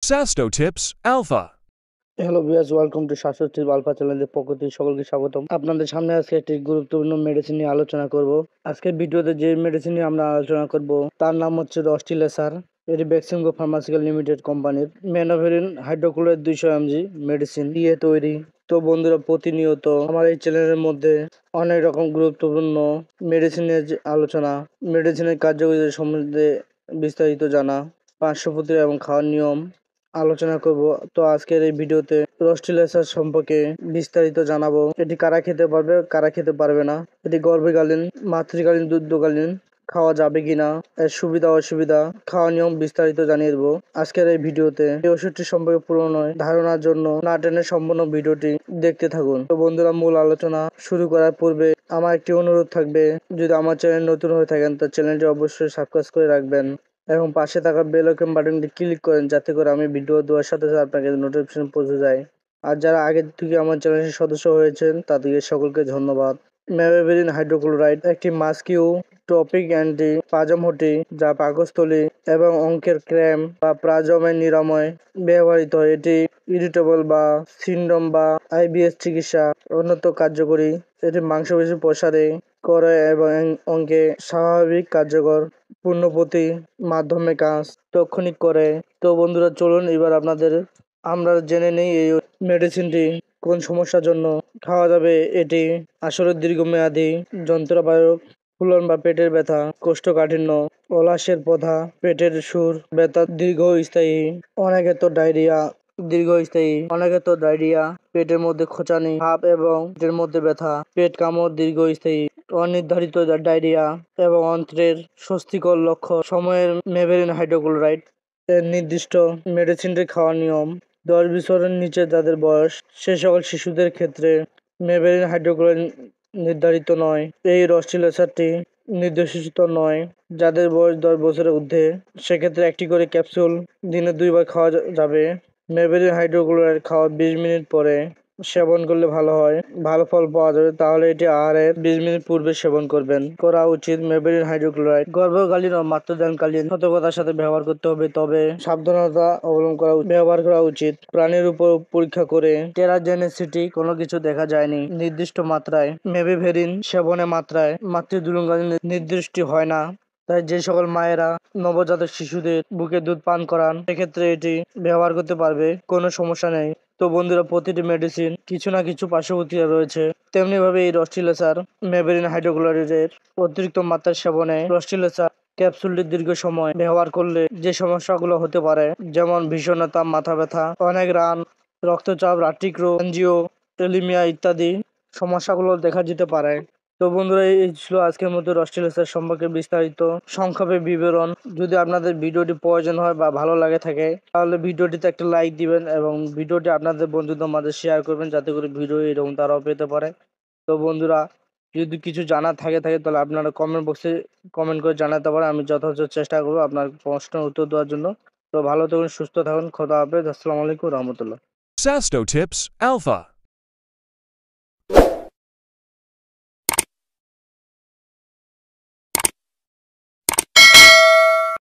Sasto Tips Alpha. Hello viewers, welcome to স্বাস্থ্য tips alpha চ্যানেলের পক্ষ থেকে সকলকে স্বাগতম। আপনাদের সামনে আজকে একটি গুরুত্বপূর্ণ মেডিসিন নিয়ে আলোচনা করব। আজকের ভিডিওতে যে মেডিসিন নিয়ে আমরা আলোচনা করব তার নাম হচ্ছে রস্টিলেসার। এটি বেক্সিমকো ফার্মাসিক্যাল লিমিটেড কোম্পানির মেনোভেরিন হাইড্রোক্লোরাইড 200 mg মেডিসিন দিয়ে তৈরি। তো বন্ধুরা, প্রতিনিয়ত আমার এই চ্যানেলের মধ্যে অনেক রকম গুরুত্বপূর্ণ মেডিসিনের আলোচনা, মেডিসিনের কার্যকারিতা সম্বন্ধে বিস্তারিত জানা, পার্শ্বপ্রতিক্রিয়া এবং খাওয়ার নিয়ম আলোচনা করব। তো আজকের এই ভিডিওতে রস্টিলেসার সম্পর্কে বিস্তারিত জানাবো। এটি কারা খেতে পারবে, কারা খেতে পারবে না, এটি গর্ভকালীন, মাতৃকালীন, দুগ্ধকালীন খাওয়া যাবে কিনা, এর সুবিধা অসুবিধা, খাওয়া নিয়ম বিস্তারিত জানিয়ে দেবো আজকের এই ভিডিওতে। এই ওষুধটি সম্পর্কে পুরো নয় ধারণার জন্য না টেনে সম্পূর্ণ ভিডিওটি দেখতে থাকুন। তো বন্ধুরা, মূল আলোচনা শুরু করার পূর্বে আমার একটি অনুরোধ থাকবে, যদি আমার চ্যানেল নতুন হয়ে থাকেন তো চ্যানেলটি অবশ্যই সাবস্ক্রাইব করে রাখবেন এবং পাশে থাকা বেল আইকন বাটনটি ক্লিক করেন, যাতে করে আমি ভিডিও দেওয়ার সাথে সাথে আপনাকে নোটিফিকেশন পৌঁছে যায়। আর যারা আগে থেকে আমার চ্যানেলের সদস্য হয়েছেন তাদেরকে সকলকে ধন্যবাদ। মেনোভেরিন হাইড্রোক্লোরাইড একটি মাস্কিউ টপিক অ্যান্টি পাজমহটি যা পাকস্থলী এবং অঙ্কের ক্র্যাম্প বা প্রাজমের নিরাময় ব্যবহৃত হয়। এটি ইরিটেবল বা সিন্ড্রোম বা আইবিএস চিকিৎসা অন্যত কার্যকরী। এটি মাংসপেশি প্রসারে করে এবং অঙ্কে স্বাভাবিক কার্যকর পুনঃপ্রতি মাধ্যমে কাজ তৎক্ষণিক করে। তো বন্ধুরা, চলুন এবার আমরা জেনে নেই এই মেডিসিনটি কোন সমস্যার জন্য খাওয়া যাবে। এটি আসলে দীর্ঘমেয়াদী যন্ত্রবায়ক ফুলন বা পেটের ব্যথা, কোষ্ঠকাঠিন্য, অলাসের প্রধা, পেটের সুর ব্যথা দীর্ঘস্থায়ী, অনেকে তো ডায়রিয়া, পেটের মধ্যে খোঁচানি ভাব এবং পেটের মধ্যে ব্যথা, পেট কামড় দীর্ঘস্থায়ী, অনির্ধারিত ডায়রিয়া এবং অন্ত্রের স্বস্তিকর লক্ষণ। সময়ের মেভেরিন হাইড্রোক্লোরাইড এর নির্দিষ্ট মেডিসিনটি খাওয়ার নিয়ম। 10 বছরের নিচে যাদের বয়স, সে সকল শিশুদের ক্ষেত্রে মেভেরিন হাইড্রোক্লোরাইড নির্ধারিত নয়। এই রস্টিলেসারটি নির্দেশিত নয়। যাদের বয়স 10 বছরের ঊর্ধ্বে, সেক্ষেত্রে একটি করে ক্যাপসুল দিনে 2 বার খাওয়া যাবে। মেভেরিন হাইড্রোক্লোরাইড খাওয়ার 20 মিনিট পরে সেবন করলে ভালো ফল পাওয়া যাবে। তাহলে এটি আহারের 20 মিনিট পূর্বে সেবন করা উচিত। মেভেরিন হাইড্রোক্লোরাইড গর্ভকালীন ও মাতৃদানকালীন সতর্কতার সাথে ব্যবহার করতে হবে, তবে সাবধানতা অবলম্বন ব্যবহার করা উচিত। প্রাণীর উপর পরীক্ষা করে টেরাজেনেসিটি কোনো কিছু দেখা যায়নি। নির্দিষ্ট মাত্রায় মেভিভেরিন সেবনের মাত্রায় মাতৃদুগ্ধকালীন নির্দিষ্ট হয় না। তাই যে সকল মায়েরা নবজাতক শিশুদের বুকে দুধ পান করান, সেক্ষেত্রে এটি ব্যবহার করতে পারবে, কোনো সমস্যা নেই। তো বন্ধুরা, প্রতিটি মেডিসিন কিছু না কিছু পার্শ্বপ্রতিক্রিয়া রয়েছে। তেমনি ভাবে এই রস্টিলেসার মেভেরিন হাইড্রোক্লোরাইডের অতিরিক্ত মাত্রার সেবনে রস্টিলেসার ক্যাপসুলটি দীর্ঘ সময় ব্যবহার করলে যে সমস্যাগুলো হতে পারে, যেমন ভীষণতা, মাথা ব্যথা, অনেক রান, রক্তচাপ, রাট্রিক রোগ, এনজিও, টেলিমিয়া ইত্যাদি সমস্যাগুলো দেখা যেতে পারে। তো বন্ধুরা, এই ছিল আজকের মতো রস্টিলেসার সম্পর্কে বিস্তারিত সংক্ষেপে বিবরণ। যদি আপনাদের ভিডিওটি প্রয়োজন হয় বা ভালো লাগে থাকে, তাহলে ভিডিওটিতে একটা লাইক দিবেন এবং ভিডিওটি আপনাদের বন্ধুদের মাঝে শেয়ার করবেন, যাতে করে ভিডিও এরকম তারাও পেতে পারে। তো বন্ধুরা, যদি কিছু জানার থাকে তাহলে আপনারা কমেন্ট বক্সে কমেন্ট করে জানাতে পারেন। আমি যথাযথ চেষ্টা করবো আপনার প্রশ্নের উত্তর দেওয়ার জন্য। তো ভালো থাকুন, সুস্থ থাকুন, খোদা হাফেজ, আসসালামু আলাইকুম রহমতুল্লাহ। Sasto Tips Alpha.